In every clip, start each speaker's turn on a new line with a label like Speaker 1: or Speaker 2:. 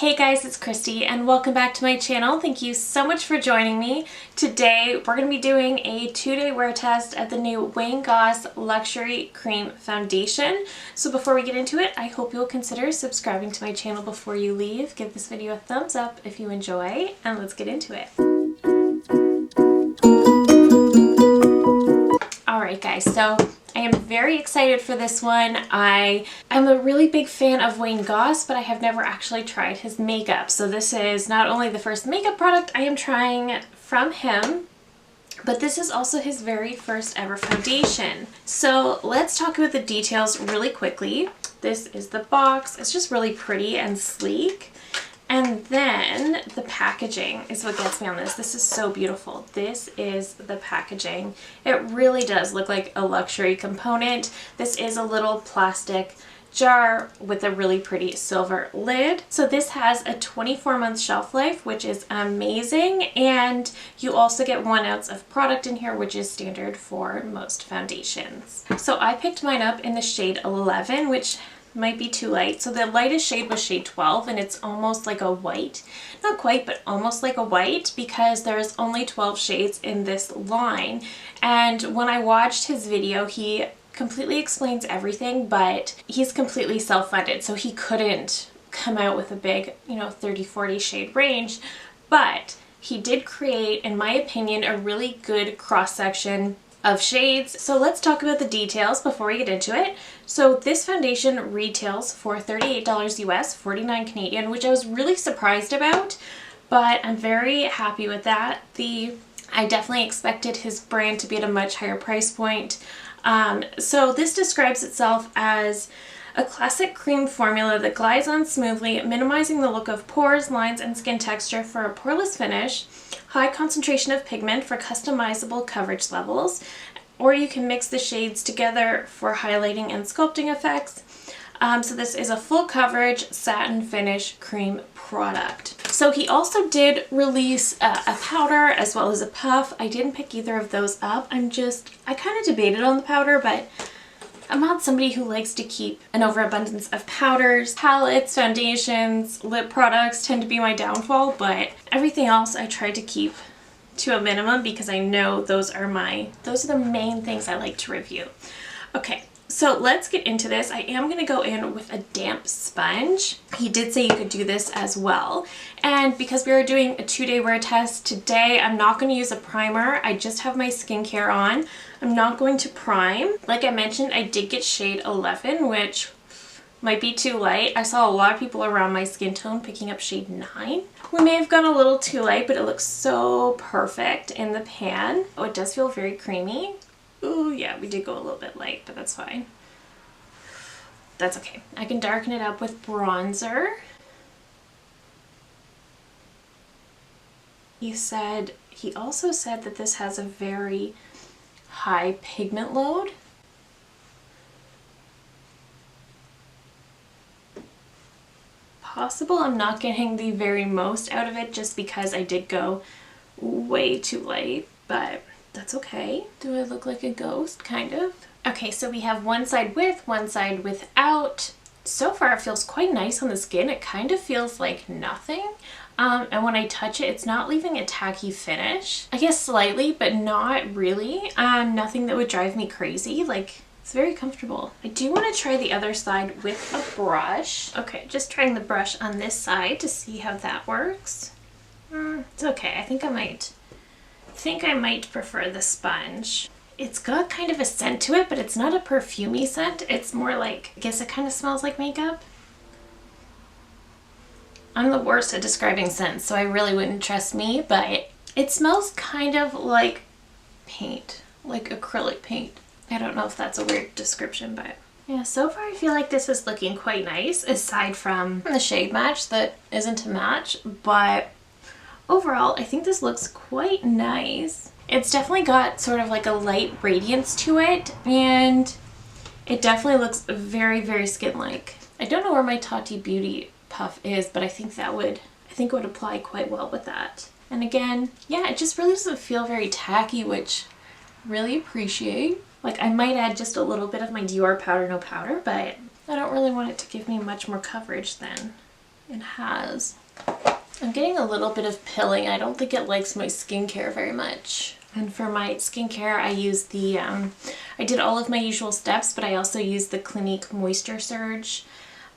Speaker 1: Hey guys, it's Christy and welcome back to my channel. Thank you so much for joining me. Today we're going to be doing a 2-day wear test of the new Goss Luxury Cream Foundation. So before we get into it, I hope you'll consider subscribing to my channel before you leave. Give this video a thumbs up if you enjoy, and let's get into it. Alright guys, so I am very excited for this one. I am a really big fan of Goss, but I have never actually tried his makeup. So this is not only the first makeup product I am trying from him, but this is also his very first ever foundation. So let's talk about the details really quickly. This is the box. It's just really pretty and sleek. And then the packaging is what gets me on this. This is so beautiful. This is the packaging. It really does look like a luxury component. This is a little plastic jar with a really pretty silver lid. So this has a 24-month shelf life, which is amazing. And you also get 1 ounce of product in here, which is standard for most foundations. So I picked mine up in the shade 11, which might be too light. So the lightest shade was shade 12, and it's almost like a white. Not quite, but almost like a white, because there's only 12 shades in this line. And when I watched his video, he completely explains everything, but he's completely self-funded, so he couldn't come out with a big, 30-40 shade range. But he did create, in my opinion, a really good cross-section of shades. So let's talk about the details before we get into it. So this foundation retails for $38 US, 49 Canadian, which I was really surprised about, but I'm very happy with that. I definitely expected his brand to be at a much higher price point. So this describes itself as a classic cream formula that glides on smoothly, minimizing the look of pores, lines, and skin texture for a poreless finish, high concentration of pigment for customizable coverage levels, or you can mix the shades together for highlighting and sculpting effects. So this is a full coverage satin finish cream product. So he also did release a powder as well as a puff. I didn't pick either of those up. I kind of debated on the powder, but I'm not somebody who likes to keep an overabundance of powders. Palettes, foundations, lip products tend to be my downfall, but everything else I try to keep to a minimum because I know those are the main things I like to review. Okay, so let's get into this. I am going to go in with a damp sponge. He did say you could do this as well. And because we are doing a 2-day wear test today, I'm not going to use a primer. I just have my skincare on. I'm not going to prime. Like I mentioned, I did get shade 11, which might be too light. I saw a lot of people around my skin tone picking up shade 9. We may have gone a little too light, but it looks so perfect in the pan. Oh, it does feel very creamy. Ooh, yeah, we did go a little bit light, but that's fine. That's okay. I can darken it up with bronzer. He also said that this has a very high pigment load. Possible I'm not getting the very most out of it just because I did go way too light, but that's okay. Do I look like a ghost? Kind of. Okay, so we have one side with, one side without. So far it feels quite nice on the skin. It kind of feels like nothing. And when I touch it, it's not leaving a tacky finish. I guess slightly, but not really. Nothing that would drive me crazy. Like, it's very comfortable. I do want to try the other side with a brush. Okay, just trying the brush on this side to see how that works. It's okay. I think I might prefer the sponge. It's got kind of a scent to it, but it's not a perfumey scent. It's more like, I guess it kind of smells like makeup. I'm the worst at describing scents, so I really wouldn't trust me, but it smells kind of like paint, like acrylic paint. I don't know if that's a weird description, but yeah, so far I feel like this is looking quite nice, aside from the shade match that isn't a match, but overall I think this looks quite nice. It's definitely got sort of like a light radiance to it, and it definitely looks very, very skin-like. I don't know where my Tati Beauty puff is, but I think it would apply quite well with that. And again, yeah, it just really doesn't feel very tacky, which I really appreciate. Like, I might add just a little bit of my Dior Powder No Powder, but I don't really want it to give me much more coverage than it has, I'm getting a little bit of pilling. I don't think it likes my skincare very much. And for my skincare, I use the, I did all of my usual steps, but I also used the Clinique Moisture Surge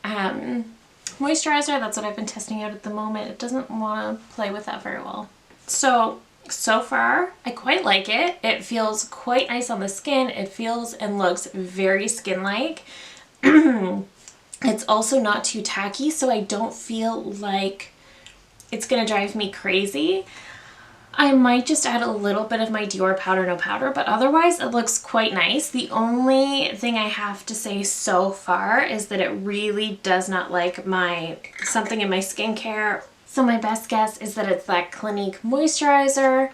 Speaker 1: moisturizer. That's what I've been testing out at the moment. It doesn't want to play with that very well. So far, I quite like it. It feels quite nice on the skin. It feels and looks very skin-like. It's also not too tacky, so I don't feel like it's gonna drive me crazy. I might just add a little bit of my Dior Powder No Powder, but otherwise it looks quite nice. The only thing I have to say so far is that it really does not like something in my skincare. So my best guess is that it's that Clinique moisturizer.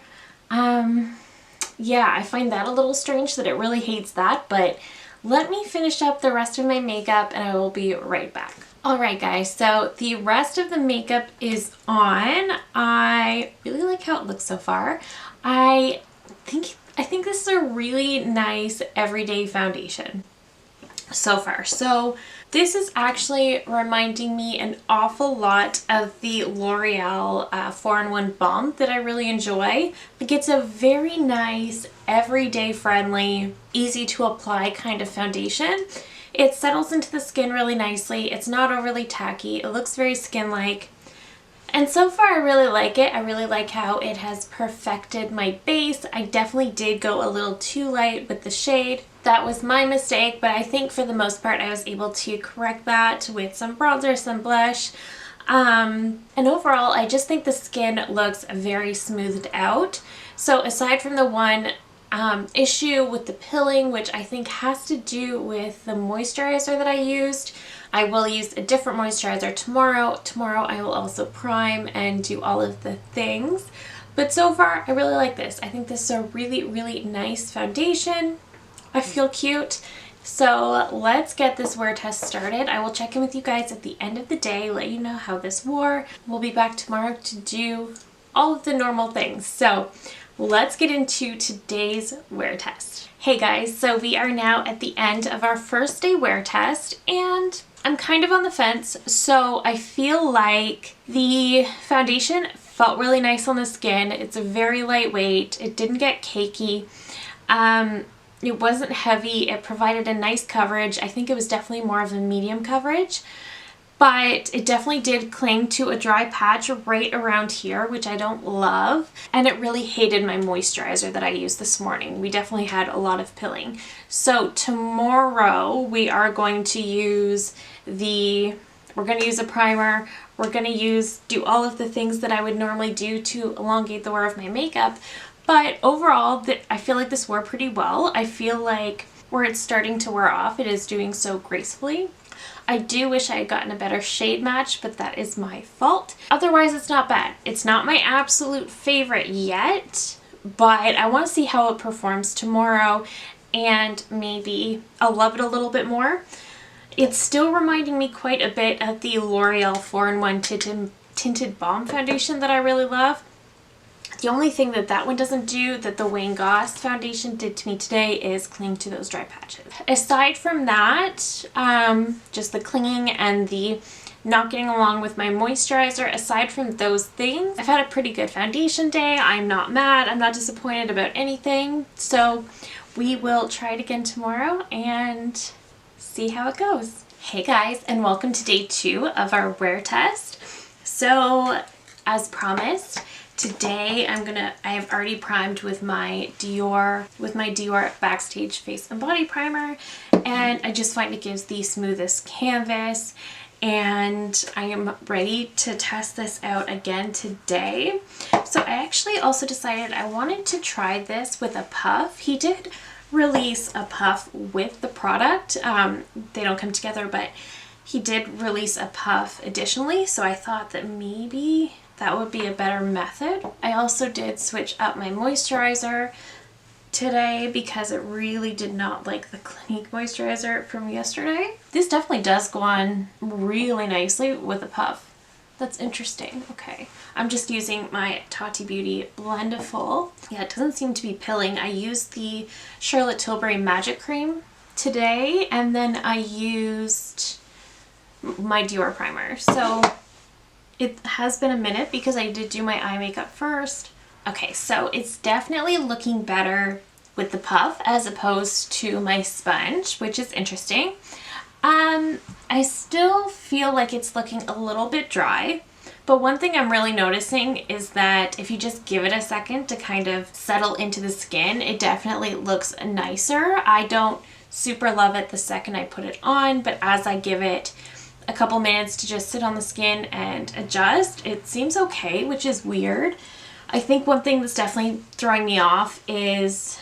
Speaker 1: Yeah, I find that a little strange that it really hates that, but let me finish up the rest of my makeup and I will be right back. Alright guys, so the rest of the makeup is on. I really like how it looks so far. I think this is a really nice everyday foundation so far. So this is actually reminding me an awful lot of the L'Oreal 4-in-1 Balm that I really enjoy. Like, it's a very nice, everyday friendly, easy to apply kind of foundation. It settles into the skin really nicely. It's not overly tacky. It looks very skin-like. And so far I really like it. I really like how it has perfected my base. I definitely did go a little too light with the shade. That was my mistake, but I think for the most part I was able to correct that with some bronzer, some blush. And overall I just think the skin looks very smoothed out. So aside from the one issue with the pilling, which I think has to do with the moisturizer that I used, I will use a different moisturizer tomorrow. Tomorrow I will also prime and do all of the things. But so far I really like this. I think this is a really, really nice foundation. I feel cute. So let's get this wear test started. I will check in with you guys at the end of the day, let you know how this wore. We'll be back tomorrow to do all of the normal things. So let's get into today's wear test. Hey guys, so we are now at the end of our first day wear test and I'm kind of on the fence. So I feel like the foundation felt really nice on the skin. It's very lightweight. It didn't get cakey. It wasn't heavy. It provided a nice coverage. I think it was definitely more of a medium coverage. But it definitely did cling to a dry patch right around here, which I don't love. And it really hated my moisturizer that I used this morning. We definitely had a lot of pilling. So tomorrow we are going to use we're going to use a primer. We're going to do all of the things that I would normally do to elongate the wear of my makeup. But overall, I feel like this wore pretty well. I feel like where it's starting to wear off, it is doing so gracefully. I do wish I had gotten a better shade match, but that is my fault. Otherwise, it's not bad. It's not my absolute favorite yet, but I want to see how it performs tomorrow and maybe I'll love it a little bit more. It's still reminding me quite a bit of the L'Oreal 4-in-1 Tinted Balm Foundation that I really love. The only thing that one doesn't do that the Wayne Goss foundation did to me today is cling to those dry patches. Aside from that, just the clinging and the not getting along with my moisturizer, aside from those things, I've had a pretty good foundation day. I'm not mad. I'm not disappointed about anything. So we will try it again tomorrow and see how it goes. Hey guys, and welcome to day 2 of our wear test. So as promised, today I have already primed with my Dior Backstage Face and Body Primer, and I just find it gives the smoothest canvas, and I am ready to test this out again today. So I actually also decided I wanted to try this with a puff. He did release a puff with the product. They don't come together, but he did release a puff additionally, so I thought that maybe that would be a better method. I also did switch up my moisturizer today because it really did not like the Clinique moisturizer from yesterday. This definitely does go on really nicely with a puff. That's interesting. Okay, I'm just using my Tati Beauty Blendiful. Yeah, it doesn't seem to be pilling. I used the Charlotte Tilbury Magic Cream today, and then I used my Dior primer. So It has been a minute because I did do my eye makeup first. Okay, so it's definitely looking better with the puff as opposed to my sponge, which is interesting. I still feel like it's looking a little bit dry, but one thing I'm really noticing is that if you just give it a second to kind of settle into the skin, it definitely looks nicer. I don't super love it the second I put it on, but as I give it a couple minutes to just sit on the skin and adjust, it seems okay, which is weird. I think one thing that's definitely throwing me off is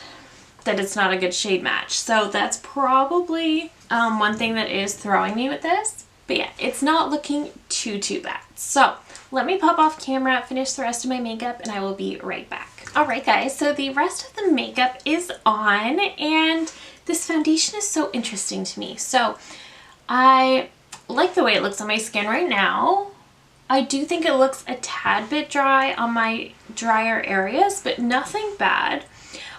Speaker 1: that it's not a good shade match. So that's probably one thing that is throwing me with this. But yeah, it's not looking too bad. So let me pop off camera, finish the rest of my makeup, and I will be right back. All right, guys, so the rest of the makeup is on, and this foundation is so interesting to me. So I like the way it looks on my skin right now. I do think it looks a tad bit dry on my drier areas, but nothing bad.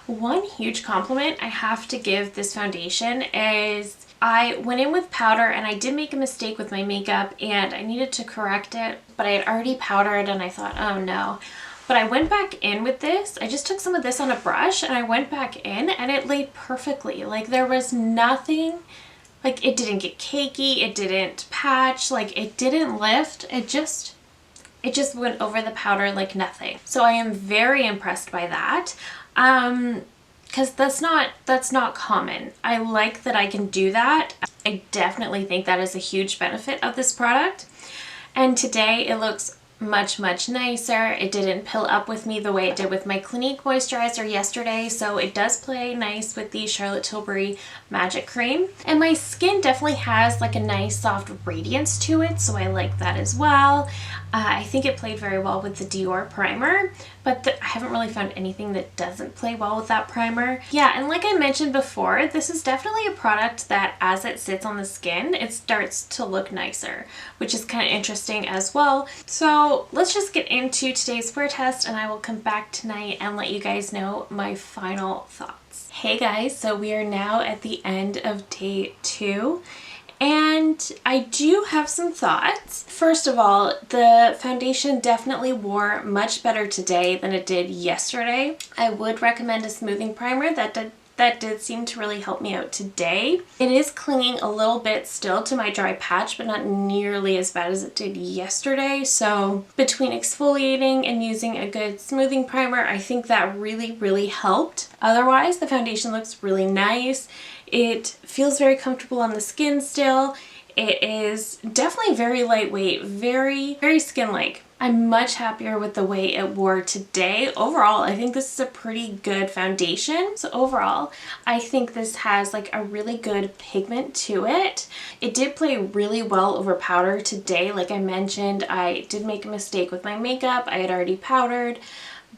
Speaker 1: One huge compliment I have to give this foundation is I went in with powder and I did make a mistake with my makeup and I needed to correct it, but I had already powdered and I thought, oh no. But I went back in with this. I just took some of this on a brush and I went back in and it laid perfectly. Like there was nothing, like it didn't get cakey, it didn't patch, like it didn't lift. It just went over the powder like nothing. So I am very impressed by that. Because that's not common. I like that I can do that. I definitely think that is a huge benefit of this product. And today it looks much nicer. It didn't pill up with me the way it did with my Clinique moisturizer yesterday, so it does play nice with the Charlotte Tilbury Magic Cream. And my skin definitely has like a nice soft radiance to it, so I like that as well. I think it played very well with the Dior primer, but I haven't really found anything that doesn't play well with that primer. Yeah, and like I mentioned before, this is definitely a product that as it sits on the skin, it starts to look nicer, which is kind of interesting as well. So let's just get into today's wear test and I will come back tonight and let you guys know my final thoughts. Hey guys, so we are now at the end of day 2. And I do have some thoughts. First of all, the foundation definitely wore much better today than it did yesterday. I would recommend a smoothing primer. That did seem to really help me out today. It is clinging a little bit still to my dry patch, but not nearly as bad as it did yesterday. So between exfoliating and using a good smoothing primer, I think that really helped. Otherwise, the foundation looks really nice. It feels very comfortable on the skin still. It is definitely very lightweight, very skin-like. I'm much happier with the way it wore today. Overall, I think this is a pretty good foundation. So overall, I think this has like a really good pigment to it. It did play really well over powder today. Like I mentioned, I did make a mistake with my makeup. I had already powdered,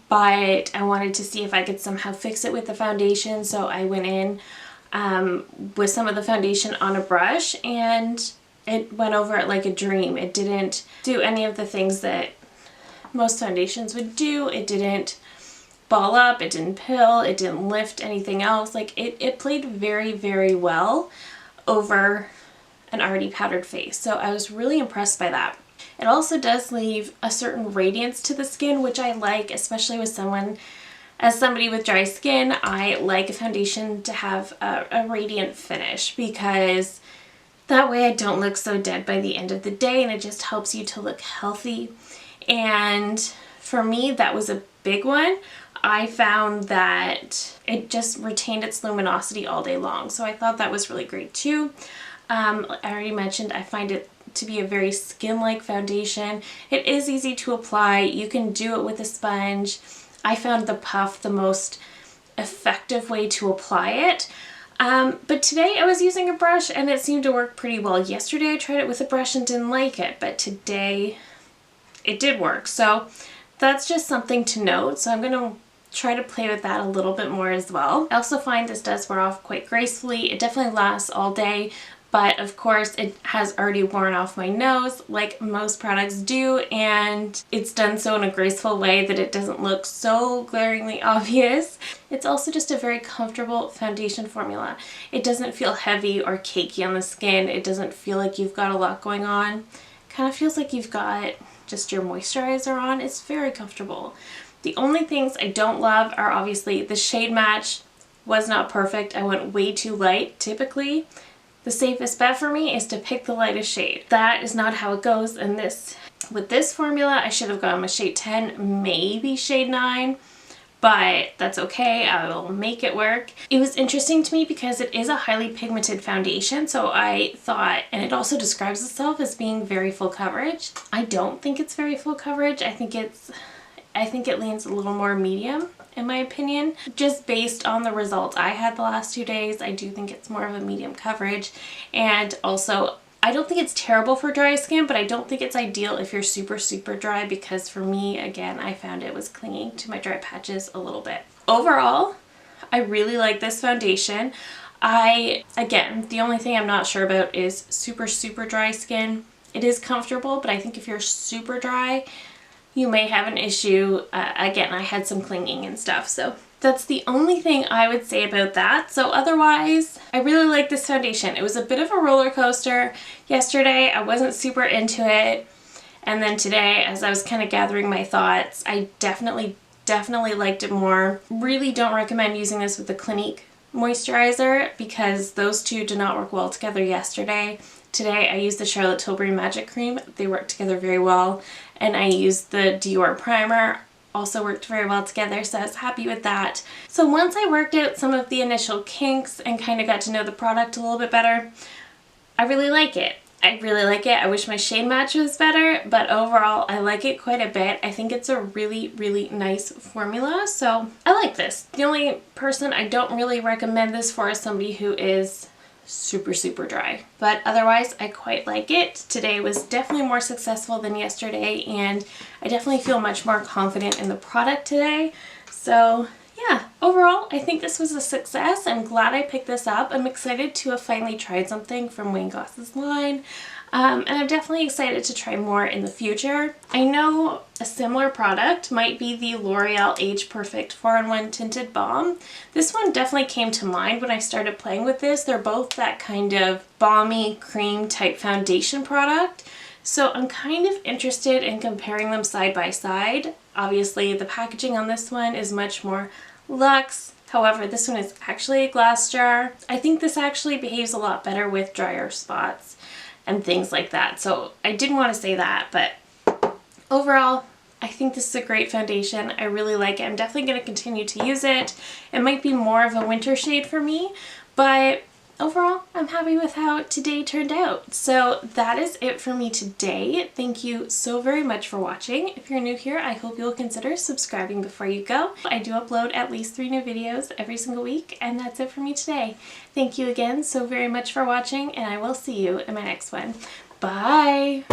Speaker 1: but I wanted to see if I could somehow fix it with the foundation. So I went in with some of the foundation on a brush and it went over it like a dream. It didn't do any of the things that most foundations would do. It didn't ball up, it didn't pill, it didn't lift anything else. Like it played very well over an already powdered face. So I was really impressed by that. It also does leave a certain radiance to the skin, which I like, especially with somebody with dry skin. I like a foundation to have a radiant finish because that way I don't look so dead by the end of the day and it just helps you to look healthy. And for me, that was a big one. I found that it just retained its luminosity all day long. So I thought that was really great too. I already mentioned I find it to be a very skin-like foundation. It is easy to apply. You can do it with a sponge. I found the puff the most effective way to apply it. But today I was using a brush and it seemed to work pretty well. Yesterday I tried it with a brush and didn't like it, but today it did work. So that's just something to note. So I'm going to try to play with that a little bit more as well. I also find this does wear off quite gracefully. It definitely lasts all day, but of course it has already worn off my nose like most products do, and it's done so in a graceful way that it doesn't look so glaringly obvious. It's also just a very comfortable foundation formula. It doesn't feel heavy or cakey on the skin. It doesn't feel like you've got a lot going on. It kind of feels like you've got just your moisturizer on. It's very comfortable. The only things I don't love are obviously the shade match was not perfect. I went way too light. Typically, the safest bet for me is to pick the lightest shade. That is not how it goes in this. With this formula, I should have gone with shade 10, maybe shade 9. But that's okay, I will make it work. It was interesting to me because it is a highly pigmented foundation, so I thought, and it also describes itself as being very full coverage. I don't think it's very full coverage. I think it leans a little more medium in my opinion. Just based on the results I had the last 2 days, I do think it's more of a medium coverage. And also, I don't think it's terrible for dry skin, but I don't think it's ideal if you're super dry, because for me, again, I found it was clinging to my dry patches a little bit. Overall, I really like this foundation. Again, the only thing I'm not sure about is super dry skin. It is comfortable, but I think if you're super dry, you may have an issue. Again, I had some clinging and stuff, so that's the only thing I would say about that. So otherwise, I really like this foundation. It was a bit of a roller coaster. Yesterday, I wasn't super into it. And then today, as I was kind of gathering my thoughts, I definitely liked it more. Really don't recommend using this with the Clinique moisturizer because those two did not work well together yesterday. Today, I used the Charlotte Tilbury Magic Cream. They work together very well. And I used the Dior Primer. Also worked very well together, so I was happy with that. So once I worked out some of the initial kinks and kind of got to know the product a little bit better, I really like it. I wish my shade match was better, but overall I like it quite a bit. I think it's a really nice formula, so I like this. The only person I don't really recommend this for is somebody who is super dry, but otherwise I quite like it. Today was definitely more successful than yesterday, and I definitely feel much more confident in the product today. So yeah, overall I think this was a success. I'm glad I picked this up. I'm excited to have finally tried something from Wayne Goss's line. And I'm definitely excited to try more in the future. I know a similar product might be the L'Oreal Age Perfect 4-in-1 Tinted Balm. This one definitely came to mind when I started playing with this. They're both that kind of balmy cream type foundation product. So I'm kind of interested in comparing them side by side. Obviously the packaging on this one is much more luxe. However, this one is actually a glass jar. I think this actually behaves a lot better with drier spots and things like that. So I didn't want to say that, but overall, I think this is a great foundation. I really like it. I'm definitely going to continue to use it. It might be more of a winter shade for me, but overall, I'm happy with how today turned out. So that is it for me today. Thank you so very much for watching. If you're new here, I hope you'll consider subscribing before you go. I do upload at least 3 new videos every single week, and that's it for me today. Thank you again so very much for watching, and I will see you in my next one. Bye!